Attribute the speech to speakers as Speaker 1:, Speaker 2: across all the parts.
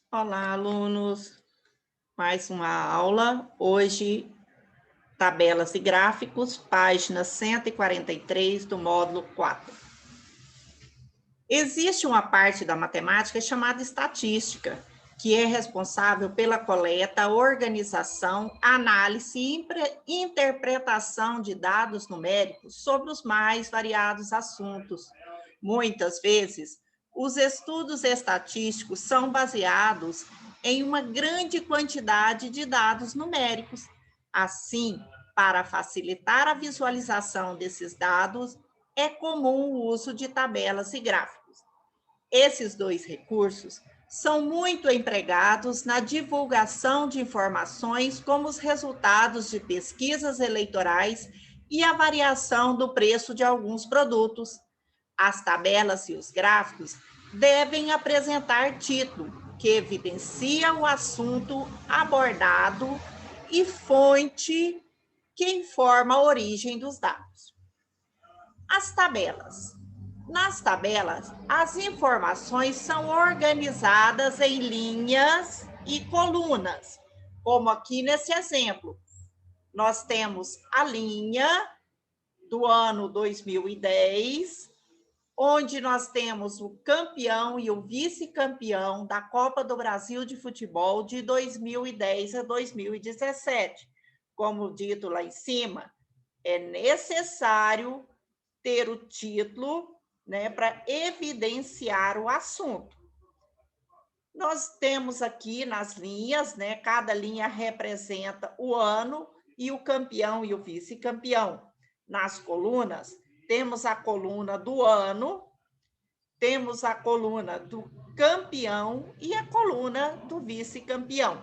Speaker 1: Olá, alunos. Mais uma aula. Hoje, tabelas e gráficos, página 143 do módulo 4. Existe uma parte da matemática chamada estatística, que é responsável pela coleta, organização, análise e interpretação de dados numéricos sobre os mais variados assuntos. Muitas vezes, os estudos estatísticos são baseados em uma grande quantidade de dados numéricos. Assim, para facilitar a visualização desses dados, é comum o uso de tabelas e gráficos. Esses dois recursos são muito empregados na divulgação de informações, como os resultados de pesquisas eleitorais e a variação do preço de alguns produtos. As tabelas e os gráficos devem apresentar título, que evidencia o assunto abordado, e fonte, que informa a origem dos dados. As tabelas. Nas tabelas, as informações são organizadas em linhas e colunas, como aqui nesse exemplo. Nós temos a linha do ano 2010, onde nós temos o campeão e o vice-campeão da Copa do Brasil de Futebol de 2010 a 2017. Como dito lá em cima, é necessário ter o título, né, para evidenciar o assunto. Nós temos aqui nas linhas, né, cada linha representa o ano e o campeão e o vice-campeão. Nas colunas, temos a coluna do ano, temos a coluna do campeão e a coluna do vice-campeão.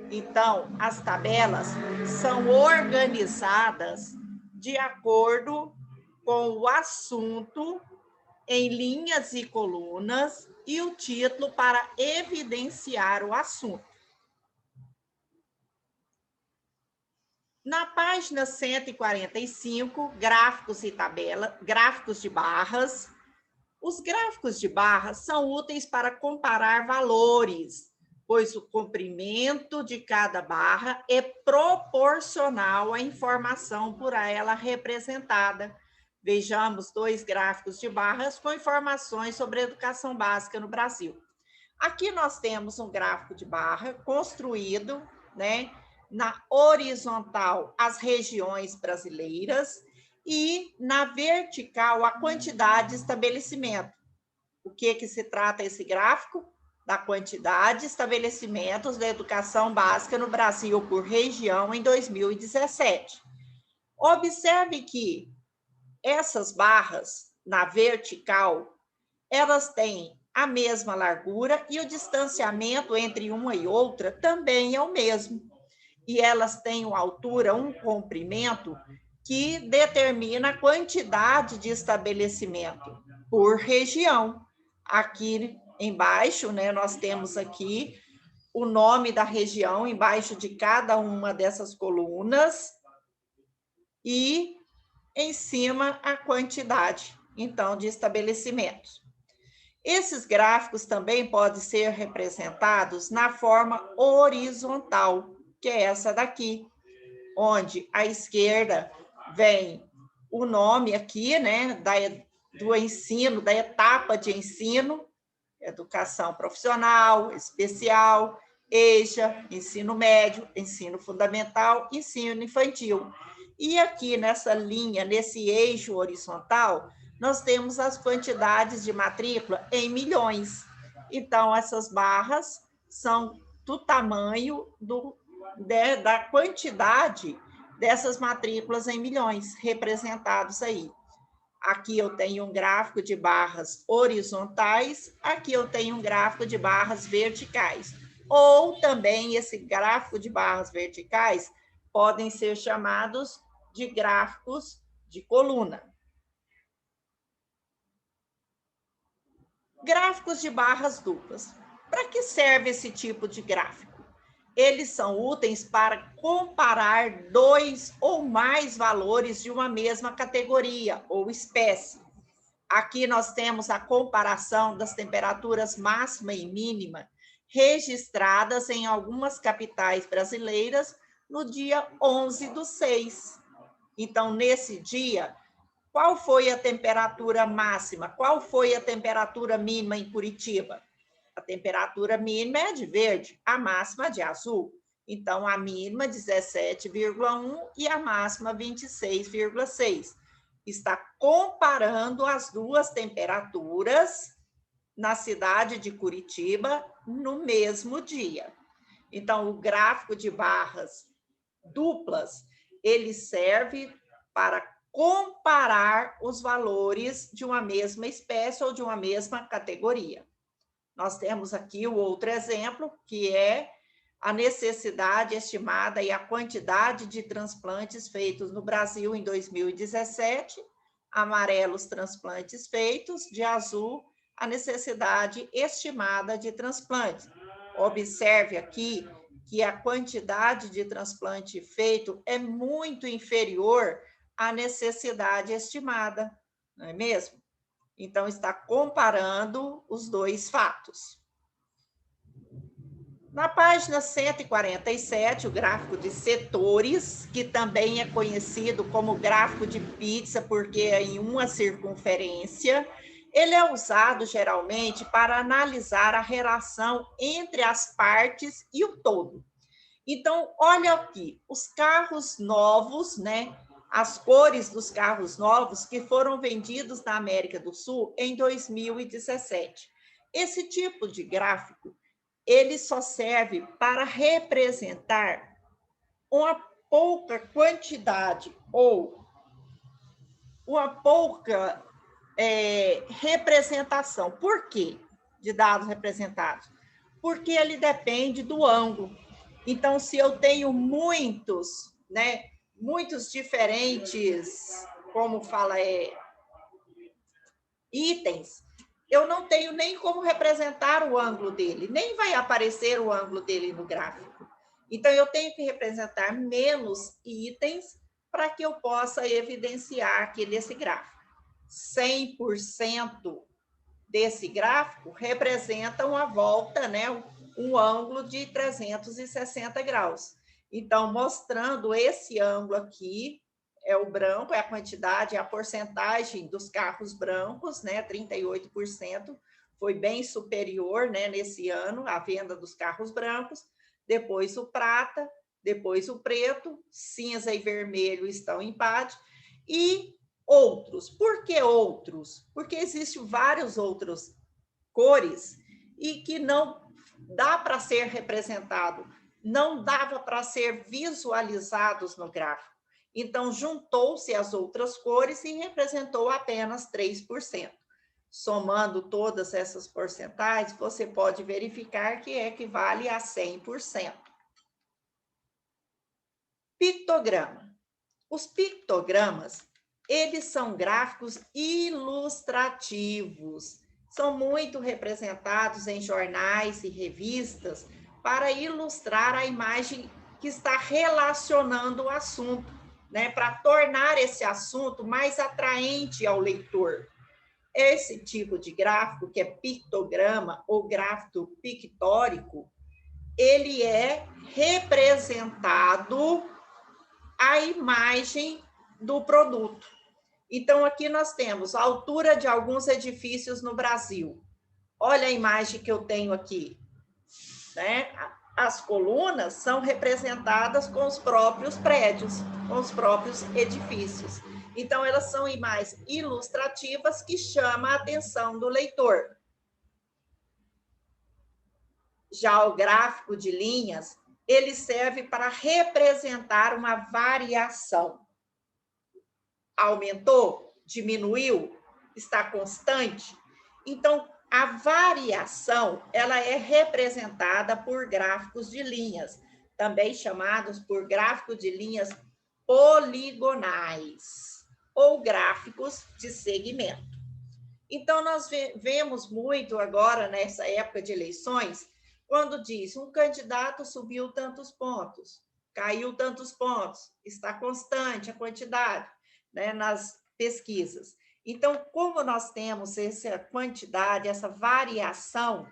Speaker 1: Então, as tabelas são organizadas de acordo com o assunto em linhas e colunas e o título para evidenciar o assunto. Na página 145, gráficos e tabela, gráficos de barras. Os gráficos de barras são úteis para comparar valores, pois o comprimento de cada barra é proporcional à informação por ela representada. Vejamos dois gráficos de barras com informações sobre a educação básica no Brasil. Aqui nós temos um gráfico de barra construído, né, na horizontal as regiões brasileiras e na vertical a quantidade de estabelecimento. O que se trata esse gráfico? Da quantidade de estabelecimentos da educação básica no Brasil por região em 2017. Observe que essas barras na vertical, elas têm a mesma largura e o distanciamento entre uma e outra também é o mesmo. E elas têm uma altura, um comprimento que determina a quantidade de estabelecimento por região. Aqui embaixo, né, nós temos aqui o nome da região embaixo de cada uma dessas colunas e em cima a quantidade, então, de estabelecimentos. Esses gráficos também podem ser representados na forma horizontal, que é essa daqui, onde à esquerda vem o nome aqui, né, do ensino, da etapa de ensino, educação profissional, especial, EJA, ensino médio, ensino fundamental, ensino infantil. E aqui nessa linha, nesse eixo horizontal, nós temos as quantidades de matrícula em milhões. Então, essas barras são do tamanho da quantidade dessas matrículas em milhões representados aí. Aqui eu tenho um gráfico de barras horizontais, aqui eu tenho um gráfico de barras verticais. Ou também esse gráfico de barras verticais podem ser chamados de gráficos de coluna. Gráficos de barras duplas. Para que serve esse tipo de gráfico? Eles são úteis para comparar dois ou mais valores de uma mesma categoria ou espécie. Aqui nós temos a comparação das temperaturas máxima e mínima registradas em algumas capitais brasileiras no dia 11/6. Então, nesse dia, qual foi a temperatura máxima? Qual foi a temperatura mínima em Curitiba? A temperatura mínima é de verde, a máxima de azul. Então, a mínima 17,1 e a máxima 26,6. Está comparando as duas temperaturas na cidade de Curitiba no mesmo dia. Então, o gráfico de barras duplas, ele serve para comparar os valores de uma mesma espécie ou de uma mesma categoria. Nós temos aqui o outro exemplo, que é a necessidade estimada e a quantidade de transplantes feitos no Brasil em 2017, amarelo os transplantes feitos, de azul a necessidade estimada de transplantes. Observe aqui que a quantidade de transplante feito é muito inferior à necessidade estimada, não é mesmo? Então, está comparando os dois fatos. Na página 147, o gráfico de setores, que também é conhecido como gráfico de pizza, porque é em uma circunferência, ele é usado geralmente para analisar a relação entre as partes e o todo. Então, olha aqui, os carros novos, né? As cores dos carros novos que foram vendidos na América do Sul em 2017. Esse tipo de gráfico, ele só serve para representar uma pouca quantidade ou uma pouca representação. Por quê? De dados representados. Porque ele depende do ângulo. Então, se eu tenho muitos, né, muitos diferentes, como fala, itens, eu não tenho nem como representar o ângulo dele, nem vai aparecer o ângulo dele no gráfico. Então, eu tenho que representar menos itens para que eu possa evidenciar aqui nesse gráfico. 100% desse gráfico representa uma volta, né, um ângulo de 360 graus. Então, mostrando esse ângulo aqui, é o branco, é a quantidade, é a porcentagem dos carros brancos, né, 38%, foi bem superior, né, nesse ano, a venda dos carros brancos. Depois o prata, depois o preto, cinza e vermelho estão em empate, e outros. Por que outros? Porque existem várias outras cores e que não dá para ser representado, não dava para ser visualizados no gráfico. Então, juntou-se as outras cores e representou apenas 3%. Somando todas essas porcentagens, você pode verificar que equivale a 100%. Pictograma. Os pictogramas, eles são gráficos ilustrativos, são muito representados em jornais e revistas para ilustrar a imagem que está relacionando o assunto, né, para tornar esse assunto mais atraente ao leitor. Esse tipo de gráfico, que é pictograma ou gráfico pictórico, ele é representado a imagem do produto. Então, aqui nós temos a altura de alguns edifícios no Brasil. Olha a imagem que eu tenho aqui, né? As colunas são representadas com os próprios prédios, com os próprios edifícios. Então, elas são imagens ilustrativas que chamam a atenção do leitor. Já o gráfico de linhas, ele serve para representar uma variação. Aumentou? Diminuiu? Está constante? Então, a variação, ela é representada por gráficos de linhas, também chamados por gráfico de linhas poligonais, ou gráficos de segmento. Então, nós vemos muito agora, nessa época de eleições, quando diz um candidato subiu tantos pontos, caiu tantos pontos, está constante a quantidade, né, nas pesquisas. Então, como nós temos essa quantidade, essa variação,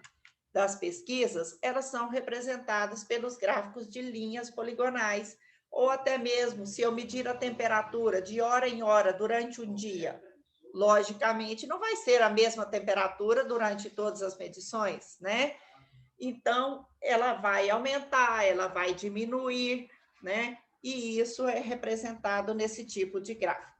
Speaker 1: das pesquisas, elas são representadas pelos gráficos de linhas poligonais, ou até mesmo, se eu medir a temperatura de hora em hora durante um dia, logicamente, não vai ser a mesma temperatura durante todas as medições, né? Então, ela vai aumentar, ela vai diminuir, né? E isso é representado nesse tipo de gráfico.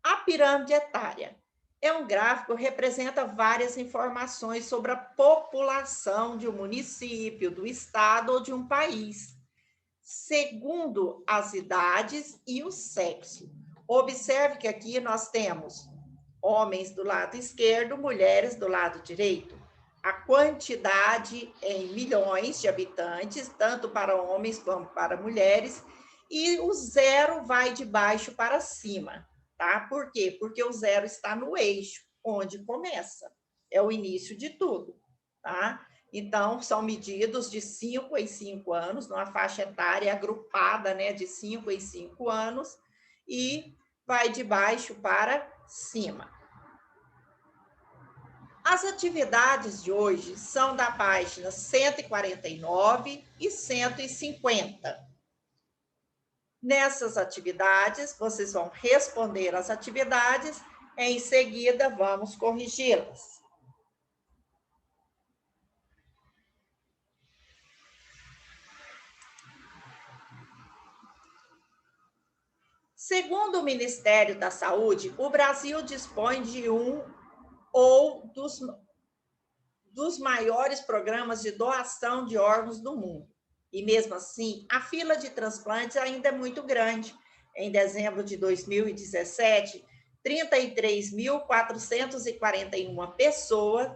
Speaker 1: A pirâmide etária é um gráfico que representa várias informações sobre a população de um município, do estado ou de um país, segundo as idades e o sexo. Observe que aqui nós temos homens do lado esquerdo, mulheres do lado direito. A quantidade em milhões de habitantes, tanto para homens como para mulheres, e o zero vai de baixo para cima, tá? Por quê? Porque o zero está no eixo, onde começa. É o início de tudo, tá? Então, são medidos de 5 em 5 anos, numa faixa etária agrupada, né, de 5 em 5 anos, e vai de baixo para cima. As atividades de hoje são da página 149 e 150. Nessas atividades, vocês vão responder as atividades, em seguida vamos corrigi-las. Segundo o Ministério da Saúde, o Brasil dispõe de um ou dos maiores programas de doação de órgãos do mundo. E mesmo assim, a fila de transplantes ainda é muito grande. Em dezembro de 2017, 33.441 pessoas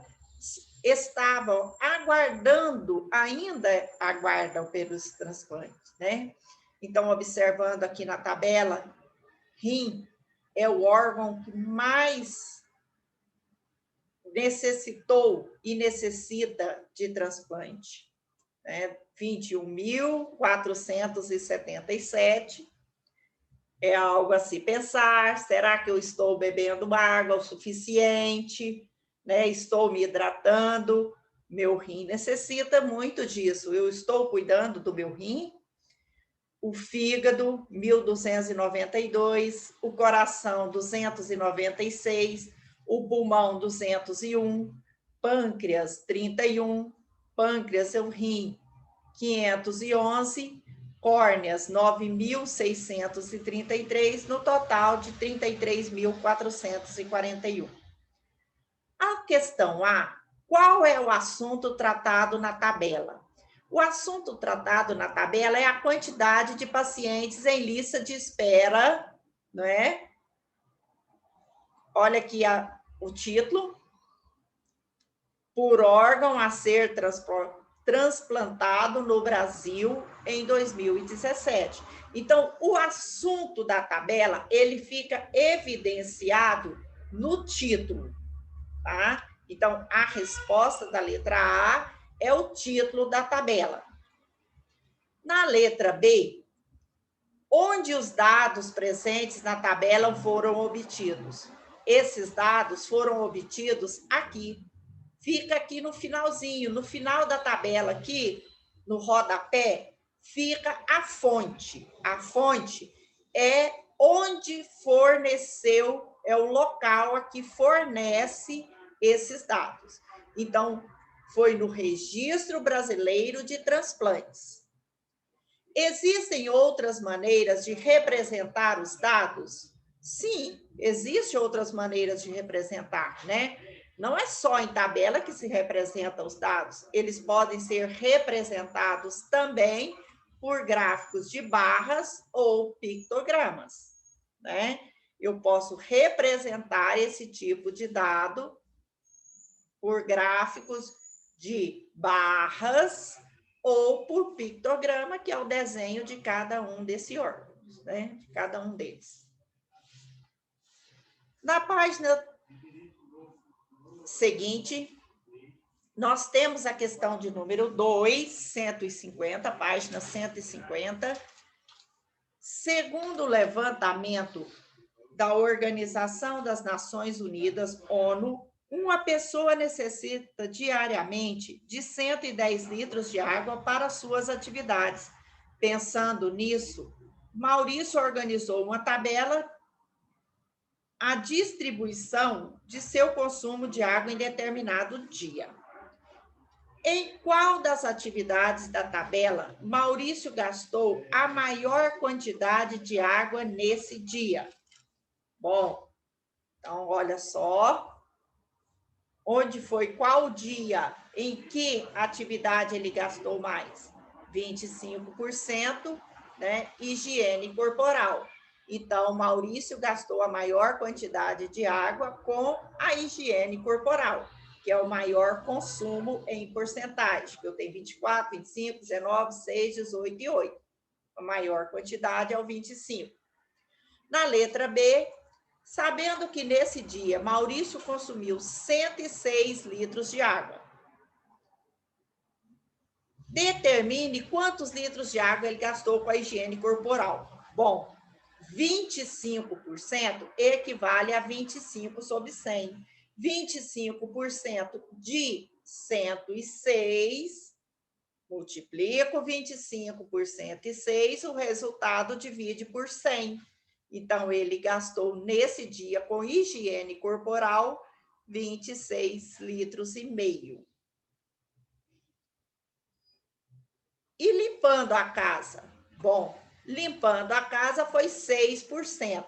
Speaker 1: estavam aguardando, ainda aguardam pelos transplantes, né? Então, observando aqui na tabela, rim é o órgão que mais necessitou e necessita de transplante, né? 21.477. É algo a se pensar. Será que eu estou bebendo água o suficiente? Né? Estou me hidratando? Meu rim necessita muito disso. Eu estou cuidando do meu rim? O fígado, 1.292, o coração, 296, o pulmão, 201, pâncreas, 31, pâncreas é o rim, 511, córneas, 9.633, no total de 33.441. A questão A, qual é o assunto tratado na tabela? O assunto tratado na tabela é a quantidade de pacientes em lista de espera, não é? Olha aqui o título. Por órgão a ser transplantado no Brasil em 2017. Então, o assunto da tabela, ele fica evidenciado no título, tá? Então, a resposta da letra A é o título da tabela. Na letra B, onde os dados presentes na tabela foram obtidos? Esses dados foram obtidos aqui. Fica aqui no finalzinho, no final da tabela, aqui no rodapé, fica a fonte. A fonte é onde forneceu, é o local a que fornece esses dados. Então, foi no Registro Brasileiro de Transplantes. Existem outras maneiras de representar os dados? Sim, existem outras maneiras de representar, né? Não é só em tabela que se representam os dados, eles podem ser representados também por gráficos de barras ou pictogramas, né? Eu posso representar esse tipo de dado por gráficos de barras ou por pictograma, que é o desenho de cada um desses órgãos, né? De cada um deles. Na página seguinte, nós temos a questão de número 2, 150, página 150. Segundo o levantamento da Organização das Nações Unidas, ONU, Uma pessoa necessita diariamente de 110 litros de água para suas atividades. Pensando nisso, Maurício organizou uma tabela a distribuição de seu consumo de água em determinado dia. Em qual das atividades da tabela Maurício gastou a maior quantidade de água nesse dia? Bom, então olha só, onde foi qual dia em que atividade ele gastou mais? 25%, né? Higiene corporal. Então, Maurício gastou a maior quantidade de água com a higiene corporal, que é o maior consumo em porcentagem, que eu tenho 24, 25, 19, 6, 18 e 8. A maior quantidade é o 25. Na letra B, sabendo que nesse dia Maurício consumiu 106 litros de água, determine quantos litros de água ele gastou com a higiene corporal. Bom, 25% equivale a 25 sobre 100. 25% de 106, multiplico 25 por 106, o resultado divide por 100. Então, ele gastou nesse dia com higiene corporal 26 litros e meio. E limpando a casa? Bom, limpando a casa foi 6%.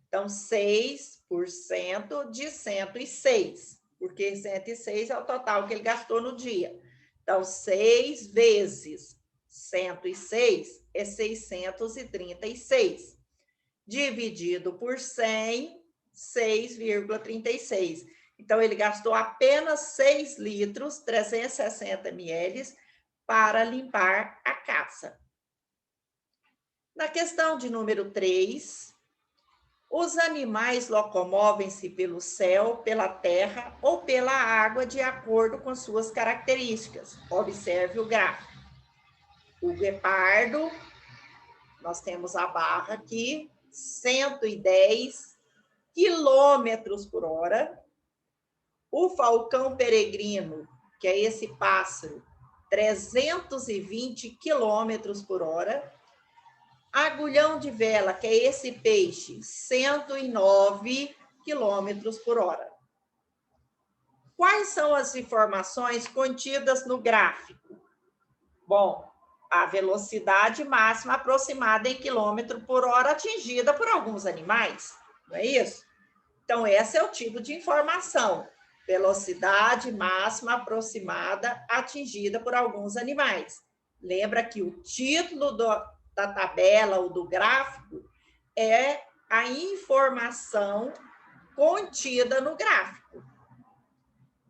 Speaker 1: Então, 6% de 106, porque 106 é o total que ele gastou no dia. Então, 6 vezes 106 é 636. Dividido por 100, 6,36. Então, ele gastou apenas 6 litros, 360 ml, para limpar a casa. Na questão de número 3, os animais locomovem-se pelo céu, pela terra ou pela água de acordo com suas características. Observe o gráfico. O guepardo, nós temos a barra aqui, 110 quilômetros por hora. O falcão peregrino, que é esse pássaro, 320 quilômetros por hora. Agulhão de vela, que é esse peixe, 109 quilômetros por hora. Quais são as informações contidas no gráfico? Bom, a velocidade máxima aproximada em quilômetro por hora atingida por alguns animais, não é isso? Então, esse é o tipo de informação. Velocidade máxima aproximada atingida por alguns animais. Lembra que o título da tabela ou do gráfico é a informação contida no gráfico.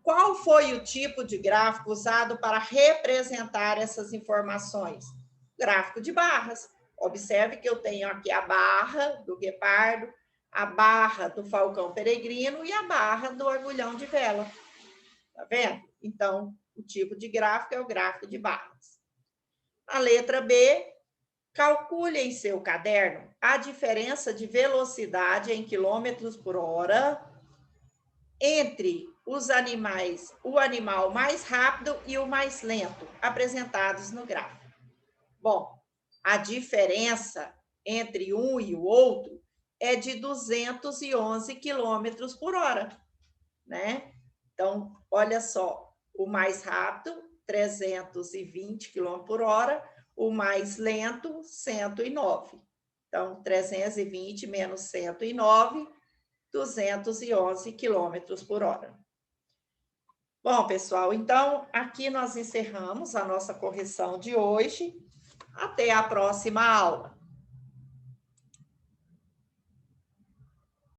Speaker 1: Qual foi o tipo de gráfico usado para representar essas informações? Gráfico de barras. Observe que eu tenho aqui a barra do guepardo, a barra do falcão peregrino e a barra do agulhão de vela. Tá vendo? Então, o tipo de gráfico é o gráfico de barras. A letra B, calcule em seu caderno a diferença de velocidade em quilômetros por hora entre os animais, o animal mais rápido e o mais lento, apresentados no gráfico. Bom, a diferença entre um e o outro é de 211 quilômetros por hora, né? Então, olha só, o mais rápido, 320 km por hora, o mais lento, 109. Então, 320 menos 109, 211 quilômetros por hora. Bom, pessoal, então, aqui nós encerramos a nossa correção de hoje. Até a próxima aula.